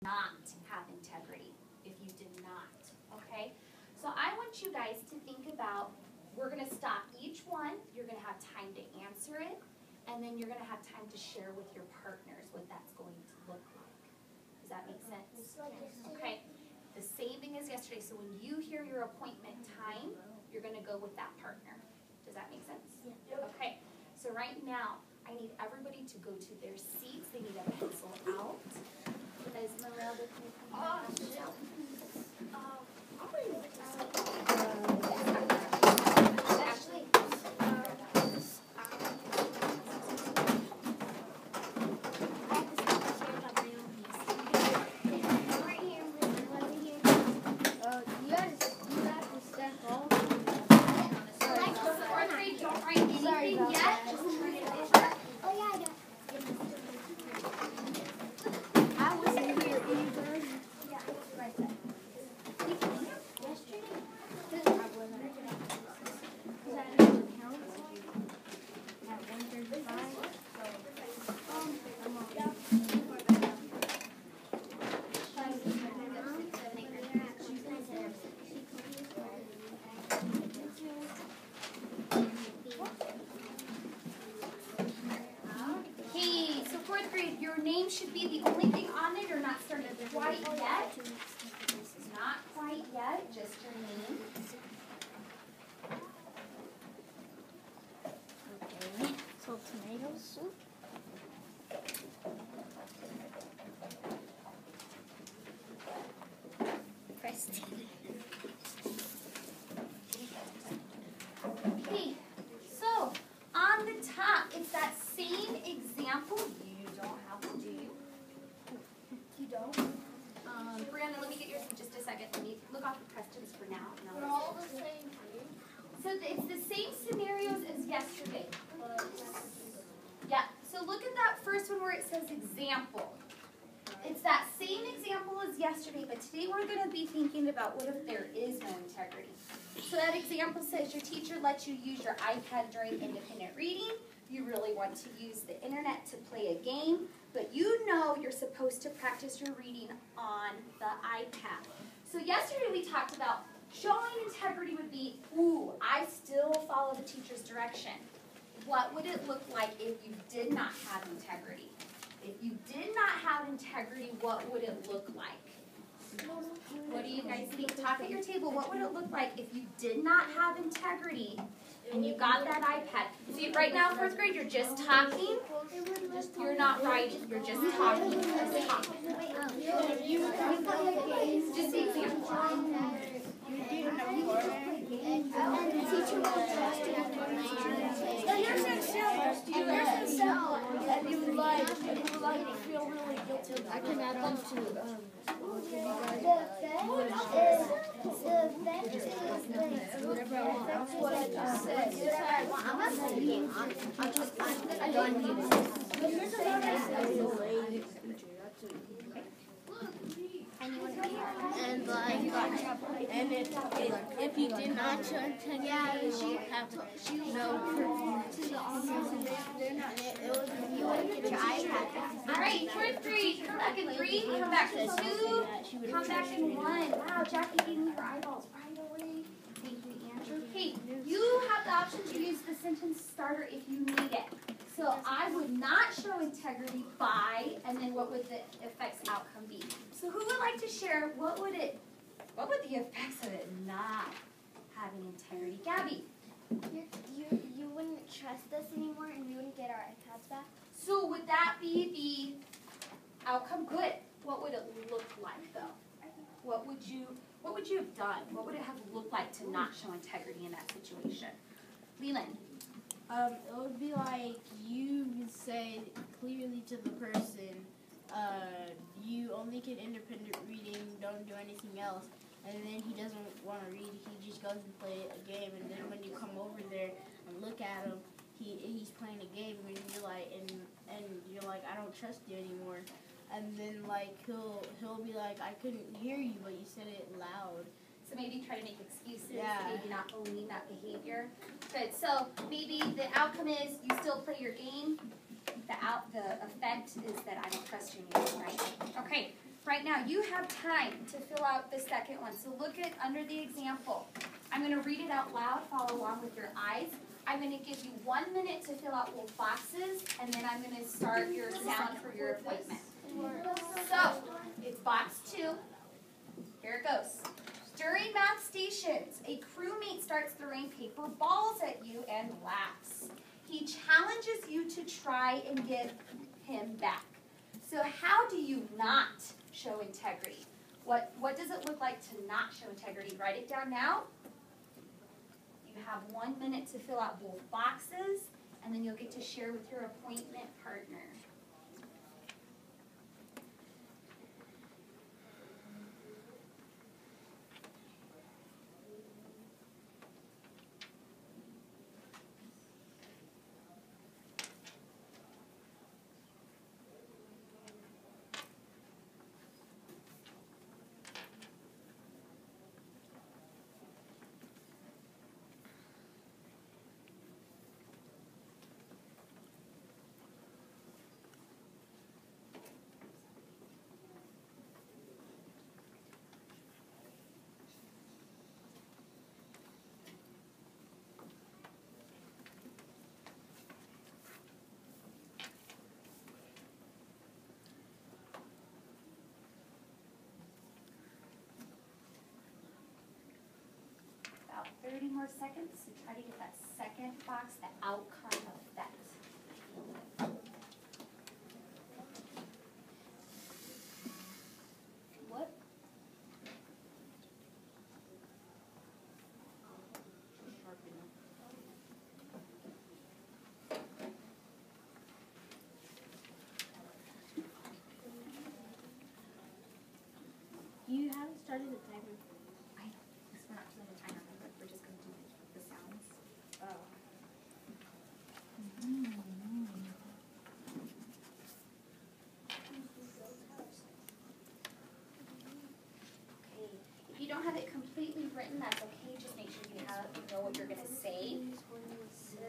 not have integrity, if you did not, okay? So I want you guys to think about, we're going to stop each one, you're going to have time to answer it, and then you're going to have time to share with your partners what that's going to look like. Does that make sense? Okay. The same thing as yesterday, so when you hear your appointment time, you're going to go with that partner. Does that make sense? Yeah. Okay. So right now, I need everybody to go to their seats. They need a pencil out. Esmeralda, can you come out? Ashley. Don't write anything yet. Just turn it over. Oh yeah, I know. I wasn't here either. Yeah, right there. Yesterday? I wasn't. Because I didn't count at 1:35. Okay, so fourth grade, your name should be the only thing on it. You're not started quite yet. Not quite yet, just your name. Okay, so tomato soup. Crusty. Okay, so on the top, it's that same example. You don't have to, do you? You don't? Brianna, let me get yours in just a second. Let me look off the questions for now. They're all the same thing. So it's the same scenarios as yesterday. Yeah, so look at that first one where it says example. It's that same example as yesterday, but today we're going to be thinking about what if there is no integrity. So that example says your teacher lets you use your iPad during independent reading. You really want to use the internet to play a game, but you know you're supposed to practice your reading on the iPad. So yesterday we talked about showing integrity would be, ooh, I still follow the teacher's direction. What would it look like if you did not have integrity? If you did not have integrity, what would it look like? What do you guys think? Talk at your table. What would it look like if you did not have integrity and you got that iPad? See, right now, fourth grade, you're just talking. You're not writing. You're just talking. Just talking. Just the example. And the teacher will trust you. Here's an example that you would like feel really guilty. I can add on to whatever I want. That's what I just said. I'm not saying I'm done here. But here's another and if you did not show integrity, you have to know. You wouldn't get your iPad. All right, fourth grade, come back in 3, come back in 2, come back in 1. Wow, Jackie gave me her eyeballs right away. Thank you, Andrew. Okay, you have the option to use the sentence starter if you need it. So I would not show integrity by, and then what would the effects outcome be? So who would like to share what would the effects of it not having integrity? Gabby. You wouldn't trust us anymore and we wouldn't get our iPads back? So would that be the outcome? Good. What would it look like though? What would you have done? What would it have looked like to not show integrity in that situation? Leland. It would be like you say clearly to the person, you only get independent reading, don't do anything else, and then he doesn't want to read, he just goes and play a game, and then when you come over there and look at him, he's playing a game, and you're like, and you're like, I don't trust you anymore, and then like he'll be like, I couldn't hear you, but you said it loud. So maybe try to make excuses, Yeah. maybe not believe that behavior. Good. So maybe the outcome is you still play your game. The effect is that I don't trust you anymore, right? Okay. right now, you have time to fill out the second one. So look at under the example. I'm going to read it out loud. Follow along with your eyes. I'm going to give you 1 minute to fill out both boxes, and then I'm going to start your sound for your appointment. So, it's box 2. Here it goes. During math stations, a crewmate starts throwing paper balls at you and laughs. He challenges you to try and get him back. So how do you not show integrity? What does it look like to not show integrity? Write it down now. You have 1 minute to fill out both boxes, and then you'll get to share with your appointment partner. About 30 more seconds to try to get that second box, the outcome effect. What? You haven't started the timer. I know. We're not doing the timer, remember? We're just going to do the sounds. Oh. Okay. If you don't have it completely written, that's okay. Just make sure you know what you're going to say. So,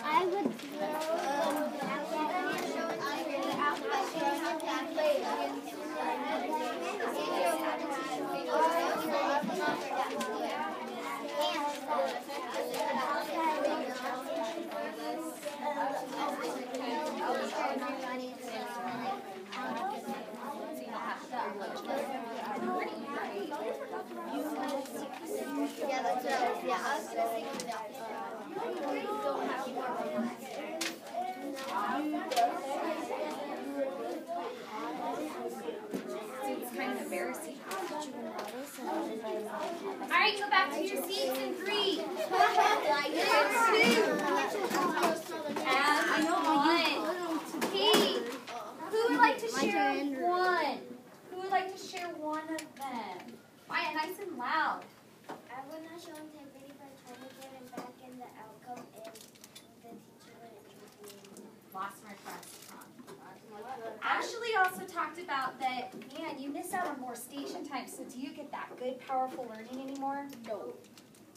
I would yeah, that's right. Yeah, I was gonna think of that. it's kind of embarrassing. All right, go back to your seats in 3, 2, and 1. Hey, who would like to share one? Who would like to share one of them? Maya, nice and loud. I would not show integrity by trying to get him back in the outcome if the teacher wouldn't intervene. Lost my class. Ashley also talked about that, man, you miss out on more station time, so do you get that good, powerful learning anymore? No.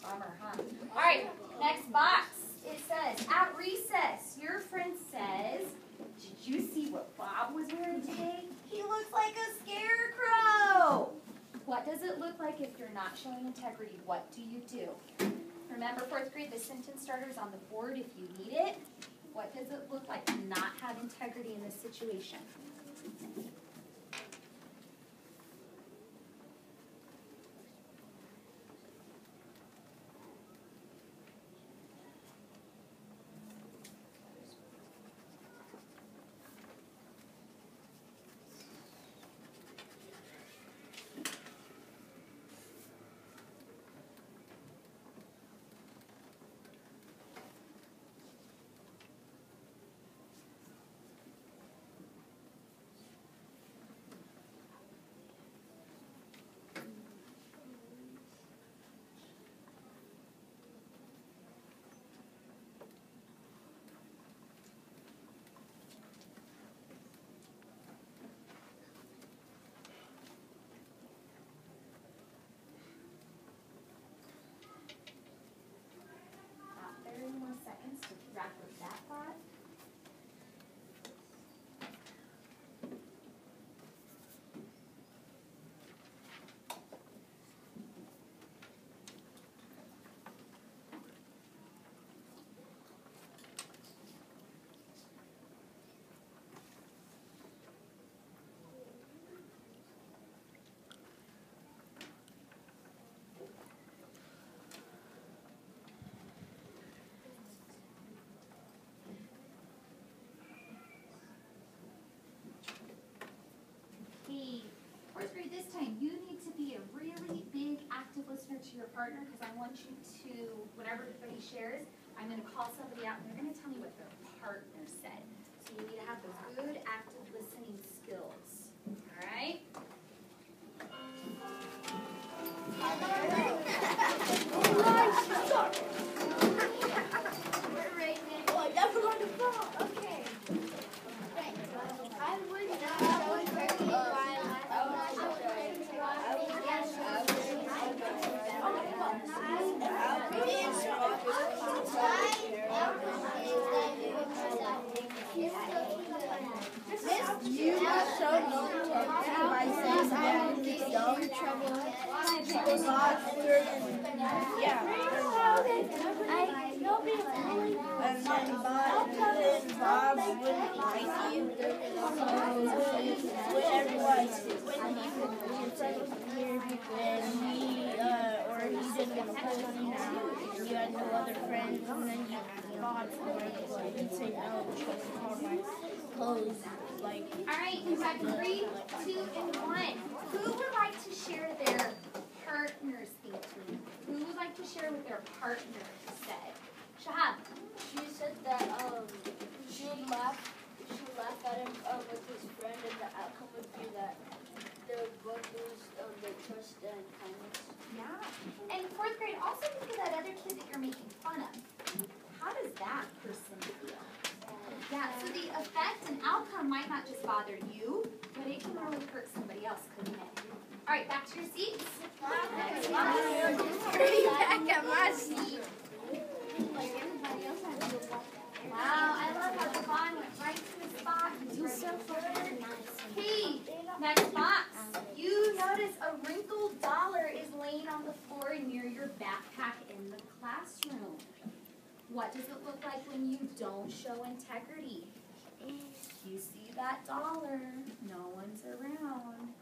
Bummer, huh? All right, next box. It says, at recess, your friend says, did you see what Bob was wearing today? He looks like a scarecrow. What does it look like if you're not showing integrity? What do you do? Remember 4th grade, the sentence starter is on the board if you need it. What does it look like to not have integrity in this situation? to your partner because I want you to, whenever everybody shares, I'm going to call somebody out and they're going to tell me what their partner said. So you need to have those good active listening skills. All right? Okay. I would not show turkey You must show no turkey by saying that it's dumb trouble. And then Bob wouldn't like you. Whatever it was, when he was in front of here, and he didn't want to play with you, you had no other friends, and then you fought for it, but he'd say no because it's all my clothes. Like, all right, you have 3, 2, and 1. Who would like to share their partner's thinking? Who would like to share what their partner said? Shahab. She said that she would laugh at him with his friend, and the outcome would be that they would both lose their trust and kindness. Yeah. And 4th grade, also think of that other kid that you're making fun of. How does that person feel? Yeah, so the effect and outcome might not just bother you, but it can really hurt somebody else, couldn't it? All right, back to your seats. Next box. back at my seat. Wow, I love how Devon went right to his spot. He's so fun. Hey, next box. You notice a wrinkled dollar is laying on the floor near your backpack in the classroom. What does it look like when you don't show integrity? You see that dollar. No one's around.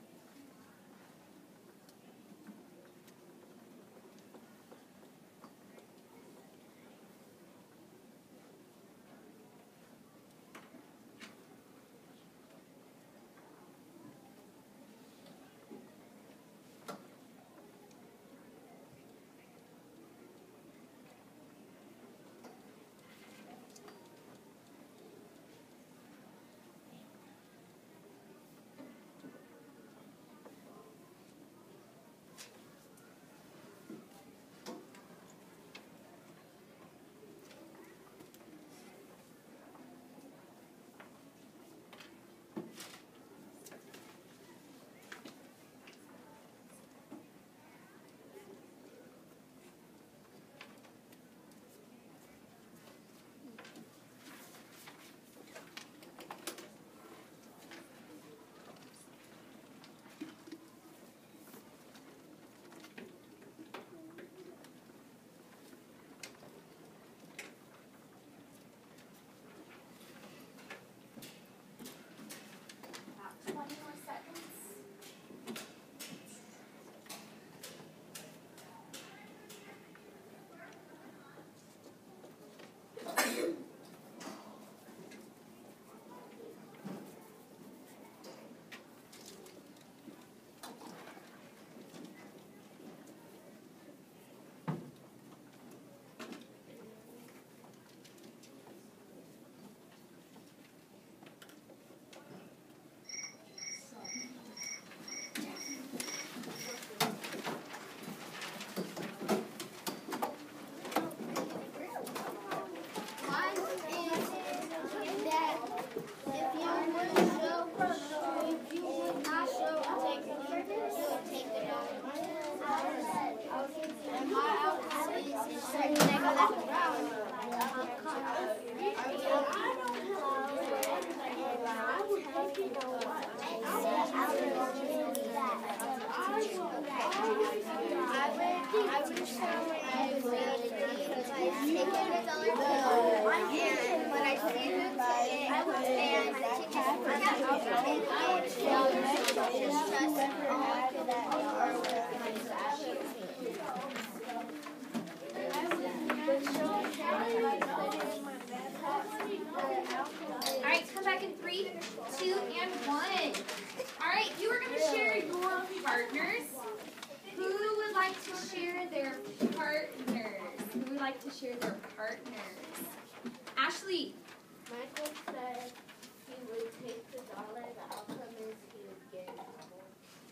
Alright, come back in 3, 2, and 1. Alright, you are going to share your partners. Who would like to share share their partners? Who would like to share their partners? Ashley. Michael said he would take the dollar. The outcome is he would get in trouble.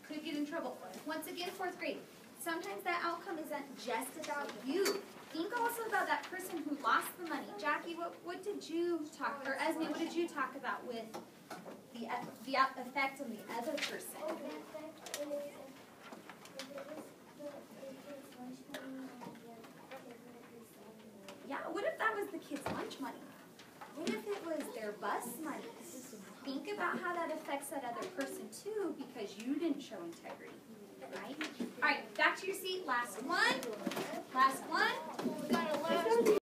Could get in trouble. Once again, 4th grade. Sometimes that outcome isn't just about you. Think also about that person who lost the money. Jackie, what did you talk, or Esme, what did you talk about with the effect on the other person? Yeah, what if that was the kids' lunch money? What if it was their bus money? Think about how that affects that other person too, because you didn't show integrity, right? All right, back to your seat. Last one. Last one.